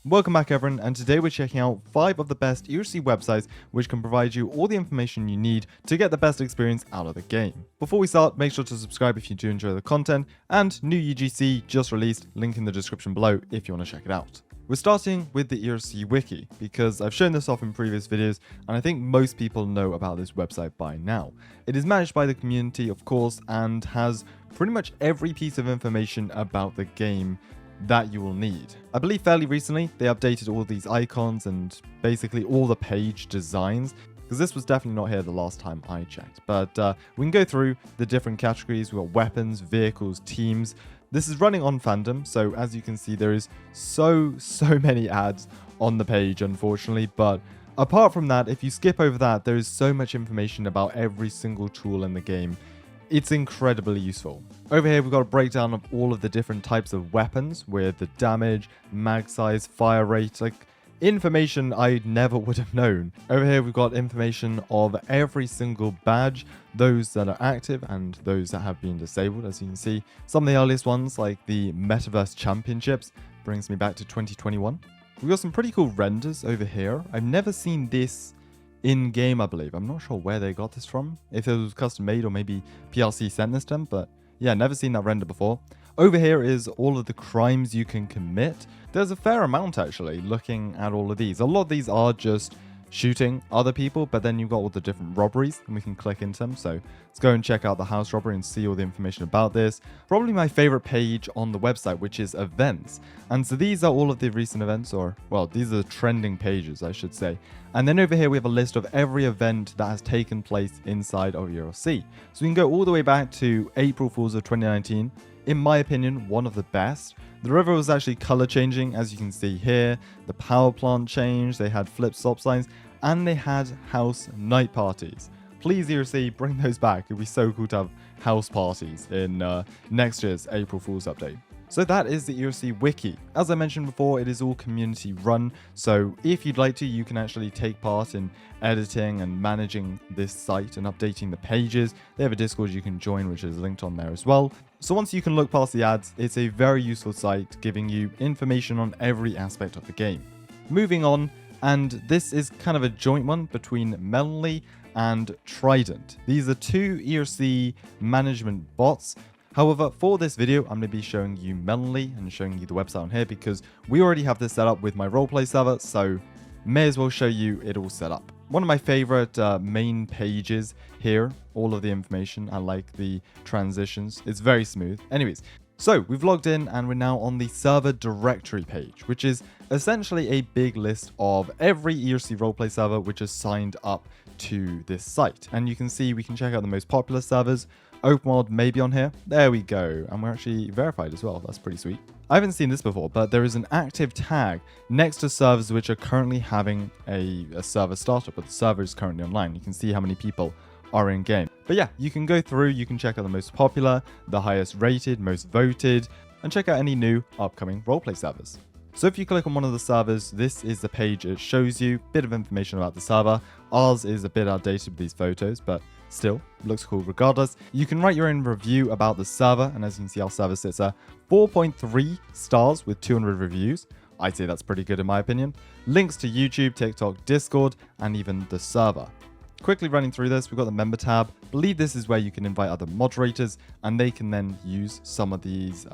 Welcome back everyone, and today we're checking out 5 of the best ERC websites which can provide you all the information you need to get the best experience out of the game. Before we start, make sure to subscribe if you do enjoy the content, and new UGC just released, link in the description below if you want to check it out. We're starting with the ERC Wiki, because I've shown this off in previous videos, and I think most people know about this website by now. It is managed by the community, of course, and has pretty much every piece of information about the game that you will need. I believe fairly recently they updated all these icons and basically all the page designs, because this was definitely not here the last time I checked. But we can go through the different categories. We've got weapons, vehicles, teams. This is running on Fandom, so as you can see there is so many ads on the page, unfortunately. But apart from that, if you skip over that, there is so much information about every single tool in the game. It's incredibly useful. Over here we've got a breakdown of all of the different types of weapons with the damage, mag size, fire rate, like information I never would have known. Over here we've got information of every single badge, those that are active and those that have been disabled. As you can see, some of the earliest ones like the Metaverse Championships brings me back to 2021. We've got some pretty cool renders over here. I've never seen this in-game, I believe. I'm not sure where they got this from, if it was custom made or maybe PLC sent this to them, but yeah, never seen that render before. Over here is all of the crimes you can commit. There's a fair amount actually, looking at all of these. A lot of these are just shooting other people, but then you've got all the different robberies and we can click into them. So let's go and check out the house robbery and see all the information about this. Probably my favorite page on the website, which is events. And so these are all of the recent events, or well, these are the trending pages, I should say. And then over here we have a list of every event that has taken place inside of ERC. So we can go all the way back to April Fools of 2019. In my opinion, one of the best. The river was actually color changing, as you can see here. The power plant changed, they had flip stop signs, and they had house night parties. Please ERC, bring those back. It'd be so cool to have house parties in next year's April Fool's update. So that is the ERC Wiki. As I mentioned before, it is all community run, so if you'd like to, you can actually take part in editing and managing this site and updating the pages. They have a Discord you can join, which is linked on there as well. So once you can look past the ads, it's a very useful site giving you information on every aspect of the game. Moving on, and this is kind of a joint one between MelTrident and Trident. These are two ERC management bots. However, for this video, I'm going to be showing you MelTrident and showing you the website on here because we already have this set up with my roleplay server, so may as well show you it all set up. One of my favorite main pages here, all of the information. I like the transitions. It's very smooth. Anyways, so we've logged in and we're now on the server directory page, which is essentially a big list of every ERC roleplay server which is signed up to this site. And you can see we can check out the most popular servers. OpenWorld may be on here. There we go. And we're actually verified as well. That's pretty sweet. I haven't seen this before, but there is an active tag next to servers which are currently having a server startup, but the server is currently online. You can see how many people are in game. But yeah, you can go through, you can check out the most popular, the highest rated, most voted, and check out any new upcoming roleplay servers. So if you click on one of the servers, this is the page it shows you, bit of information about the server. Ours is a bit outdated with these photos, but still looks cool regardless. You can write your own review about the server, and as you can see, our server sits at 4.3 stars with 200 reviews. I'd say that's pretty good in my opinion. Links to YouTube, TikTok, Discord, and even the server. Quickly running through this, we've got the member tab. I believe this is where you can invite other moderators and they can then use some of these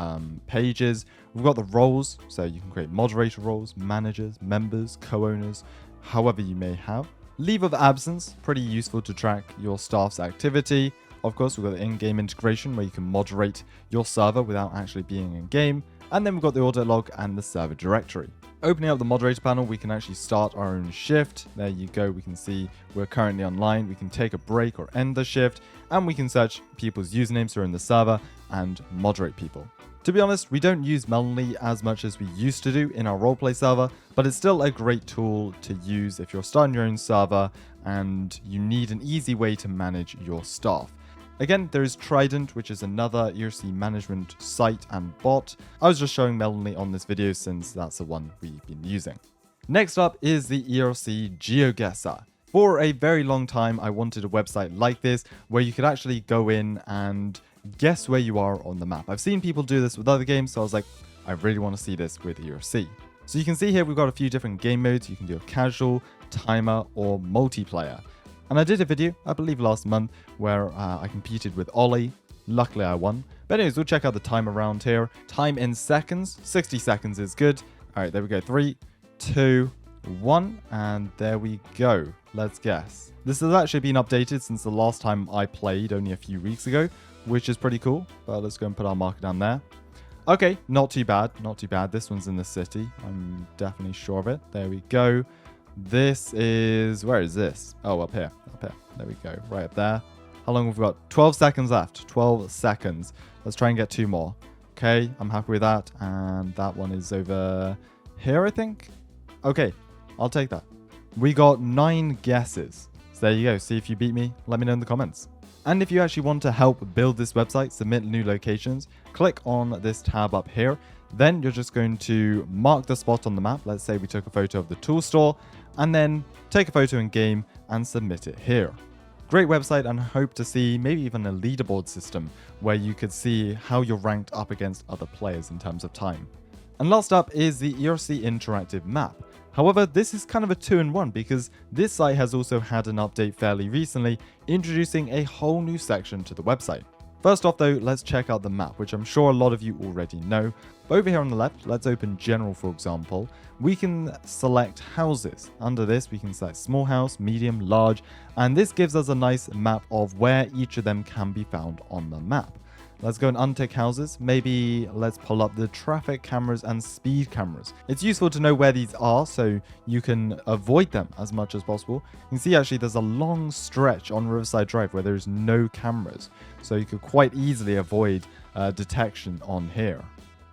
pages. We've got the roles, so you can create moderator roles, managers, members, co-owners, however you may have. Leave of absence, pretty useful to track your staff's activity. Of course, we've got the in-game integration where you can moderate your server without actually being in-game. And then we've got the audit log and the server directory. Opening up the moderator panel, we can actually start our own shift. There you go. We can see we're currently online. We can take a break or end the shift, and we can search people's usernames who are in the server and moderate people. To be honest, we don't use MelTrident as much as we used to do in our roleplay server, but it's still a great tool to use if you're starting your own server and you need an easy way to manage your staff. Again, there is Trident, which is another ERC management site and bot. I was just showing MelTrident on this video since that's the one we've been using. Next up is the ERC Geoga. For a very long time, I wanted a website like this where you could actually go in and guess where you are on the map. I've seen people do this with other games, so I was like, I really want to see this with ERC. So you can see here we've got a few different game modes. You can do a casual, timer, or multiplayer. And I did a video, I believe last month, where I competed with Ollie. Luckily I won. But anyways, we'll check out the time around here. Time in seconds. 60 seconds is good. All right, there we go. 3, 2, 1, and there we go. Let's guess. This has actually been updated since the last time I played only a few weeks ago, which is pretty cool. But let's go and put our marker down there. Okay, not too bad. Not too bad. This one's in the city. I'm definitely sure of it. There we go. This is... Where is this? Oh, up here. Up here. There we go. Right up there. How long have we got? 12 seconds left. 12 seconds. Let's try and get 2 more. Okay, I'm happy with that. And that one is over here, I think. Okay, I'll take that. We got 9 guesses. So there you go. See if you beat me. Let me know in the comments. And if you actually want to help build this website, submit new locations, click on this tab up here. Then you're just going to mark the spot on the map. Let's say we took a photo of the tool store, and then take a photo in game and submit it here. Great website, and hope to see maybe even a leaderboard system where you could see how you're ranked up against other players in terms of time. And last up is the ERC Interactive Map. However, this is kind of a 2-in-1 because this site has also had an update fairly recently, introducing a whole new section to the website. First off though, let's check out the map, which I'm sure a lot of you already know. But over here on the left, let's open General for example. We can select houses. Under this, we can select small house, medium, large, and this gives us a nice map of where each of them can be found on the map. Let's go and untick houses. Maybe let's pull up the traffic cameras and speed cameras. It's useful to know where these are so you can avoid them as much as possible. You can see actually there's a long stretch on Riverside Drive where there's no cameras. So you could quite easily avoid detection on here.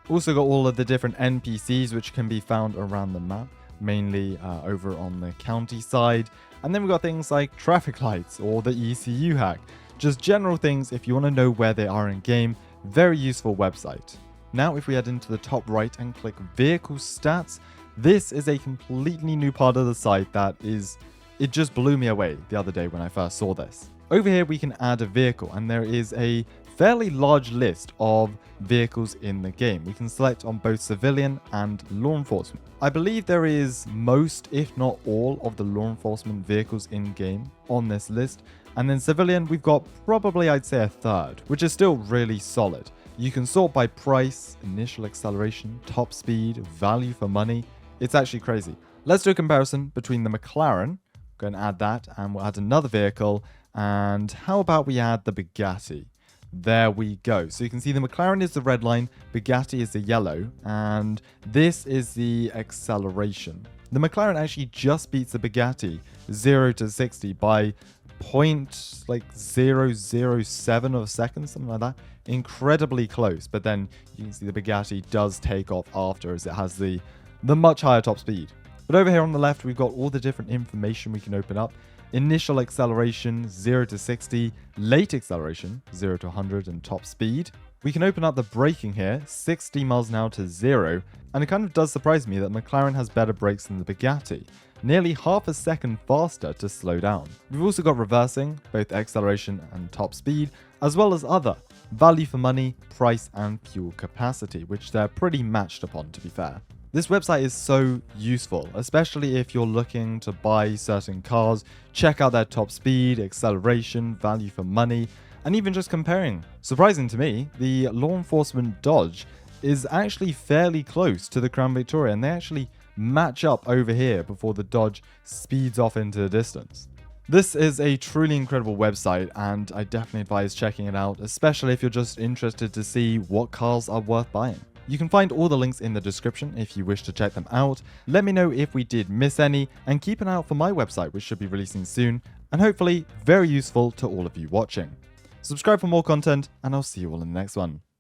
Also got all of the different NPCs which can be found around the map, mainly over on the county side. And then we've got things like traffic lights or the ECU hack. Just general things if you want to know where they are in game. Very useful website. Now if we head into the top right and click vehicle stats, this is a completely new part of the site that it just blew me away the other day when I first saw this. Over here we can add a vehicle, and there is a fairly large list of vehicles in the game. We can select on both civilian and law enforcement. I believe there is most, if not all, of the law enforcement vehicles in game on this list. And then civilian, we've got probably, I'd say, a third, which is still really solid. You can sort by price, initial acceleration, top speed, value for money. It's actually crazy. Let's do a comparison between the McLaren. Go and add that, and we'll add another vehicle. And how about we add the Bugatti? There we go. So you can see the McLaren is the red line, Bugatti is the yellow, and this is the acceleration. The McLaren actually just beats the Bugatti 0 to 60 by 0.007 of a second, something like that. Incredibly close, but then you can see the Bugatti does take off after as it has the much higher top speed. But over here on the left, we've got all the different information we can open up. Initial acceleration 0 to 60, late acceleration 0 to 100, and top speed. We can open up the braking here, 60 miles an hour to 0, and it kind of does surprise me that McLaren has better brakes than the Bugatti. Nearly half a second faster to slow down. We've also got reversing, both acceleration and top speed, as well as other, value for money, price, and fuel capacity, which they're pretty matched upon, to be fair. This website is so useful, especially if you're looking to buy certain cars. Check out their top speed, acceleration, value for money, and even just comparing. Surprising to me, the law enforcement Dodge is actually fairly close to the Crown Victoria, and they actually match up over here before the Dodge speeds off into the distance. This is a truly incredible website, and I definitely advise checking it out, especially if you're just interested to see what cars are worth buying. You can find all the links in the description if you wish to check them out. Let me know if we did miss any, and keep an eye out for my website, which should be releasing soon, and hopefully very useful to all of you watching. Subscribe for more content, and I'll see you all in the next one.